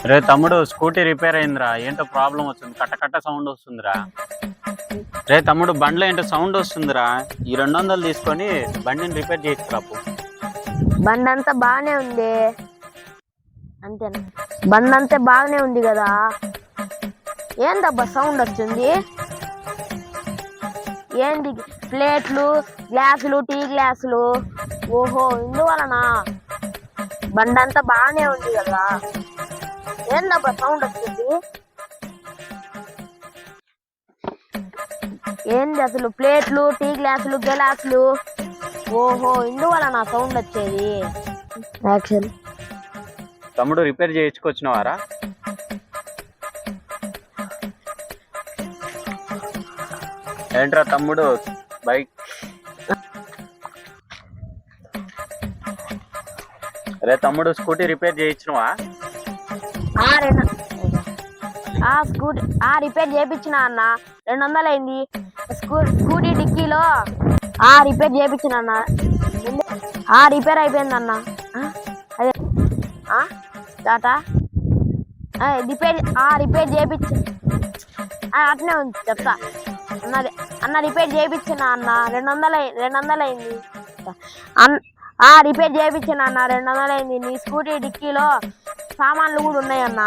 రే తమ్ముడు, scooty repair అయిందిరా. ఏంటో ప్రాబ్లం వస్తుంది, కట్ట సౌండ్ వస్తుందిరా. రే తమ్ముడు, బండిలో ఏంటో సౌండ్ వస్తుందిరా. ఈ 200 తీసుకొని బండిని రిపేర్ చేయించుకురాపు. బండి అంతా బాగానే ఉంది, అంతేనా? బండి అంతా బాగానే ఉంది కదా, ఏందబ్బా సౌండ్ వస్తుంది? ఏంది? ప్లేట్లు, గ్లాసులు, టీ గ్లాసులు. ఓహో, ఇందువలన బండి అంతా బాగానే ఉంది కదా, ఏందబ్బా సౌండ్ వస్తుంది? ఏంది అసలు? ప్లేట్లు, టీ గ్లాసులు, గ్లాసులు. ఓహో, ఇందువలన సౌండ్ వచ్చేది. యాక్షన్. తమ్ముడు, రిపేర్ చేయించుకొచ్చినవారా? ఏంట్రా తమ్ముడు, బైక్? రే తమ్ముడు, స్కూటీ రిపేర్ చేయించినవా? స్కూటీ రిపేర్ చేయించిన అన్న, 200 అయింది. స్కూటీ డిక్కీలో రిపేర్ చేయించిన అన్న. రిపేర్ అయిపోయింది అన్న. అదే టాటా రిపేర్ చేయించి అట్నే ఉంది చెప్తా అన్న. రిపేర్ చేయించిన అన్న, 200 అయింది. రిపేర్ చేయించిన అన్న, 200 అయింది. నీ స్కూటీ డిక్కీలో సామాన్లు కూడా ఉన్నాయన్న.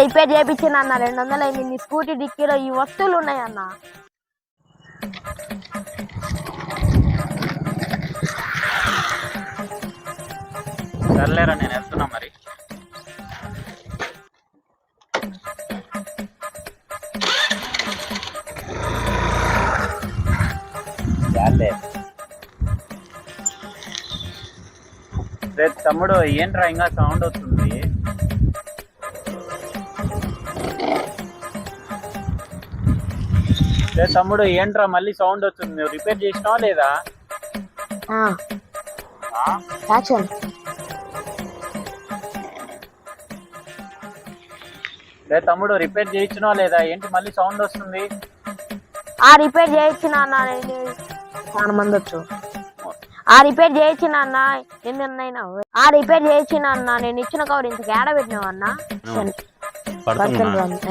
రిపేర్ చేయించిన అన్న, 200 అయింది. నీ స్కూటీ డిక్కీలో ఈ వస్తువులు ఉన్నాయన్న. సర్లేరా, నేను వెళ్తున్నా మరి. రే తమ్ముడు, ఏంట్రా ఇంకా సౌండ్ వస్తుంది? రే తమ్ముడు, ఏంట్రా మళ్ళీ సౌండ్ వస్తుంది? నువ్వు రిపేర్ చేసినావా లేదా? రే తమ్ముడు, రిపేర్ చేయించినావా లేదా? ఏంటి మళ్ళీ సౌండ్ వస్తుంది? రిపేర్ చేయించిన అన్న, చాలా మంది వచ్చు. రిపేర్ చేయించిన అన్న, ఎన్నైనా రిపేర్ చేయించిన అన్న. నేను ఇచ్చిన కవర్ ఇంతకు ఏడ పెట్టినావు అన్న?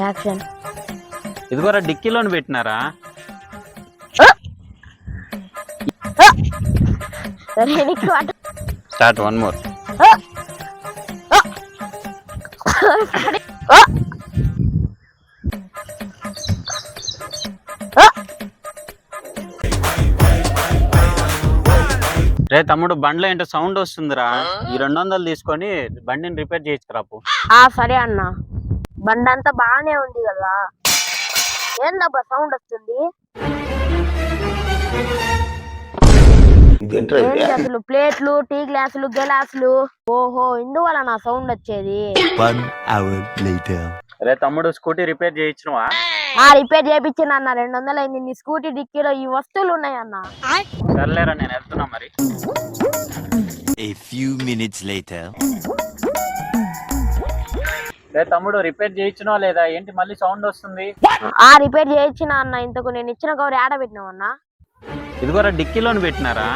యాక్షన్. ఇదిగోరా, డిక్కీలోని పెట్టినారా? Start, 1 more. రే తమ్ముడు, బండిలో ఏంటో సౌండ్ వస్తుందిరా. ఈ 200 తీసుకొని బండిని రిపేర్ చేయించుకురాపు. సరే అన్న. బండి అంతా బాగానే ఉంది కదా, ఏందబ్బా సౌండ్ వస్తుంది? అసలు ప్లేట్లు, టీ గ్లాసులు, గ్లాసులు. ఓహో, ఇందువలన సౌండ్ వచ్చేది. 1 hour later. రే తమ్ముడు, స్కూటీ రిపేర్ చేయించినవా? రిపేర్ చేయించిన అన్న, 200 అయింది. నీ స్కూటీ డిక్కీలో ఈ వస్తువులు ఉన్నాయన్న. సర్లేరా, నేను వెళ్తున్నా మరి. A few minutes later. రే తమ్ముడు, రిపేర్ చేయించినవా లేదా? ఏంటి మళ్ళీ సౌండ్ వస్తుంది? రిపేర్ చేయించిన అన్న. ఇంతకు నేను ఇచ్చిన కవర్ ఏడ పెట్టినావు అన్న? ఇదిగోరా, డిక్కీలోని పెట్టినారా?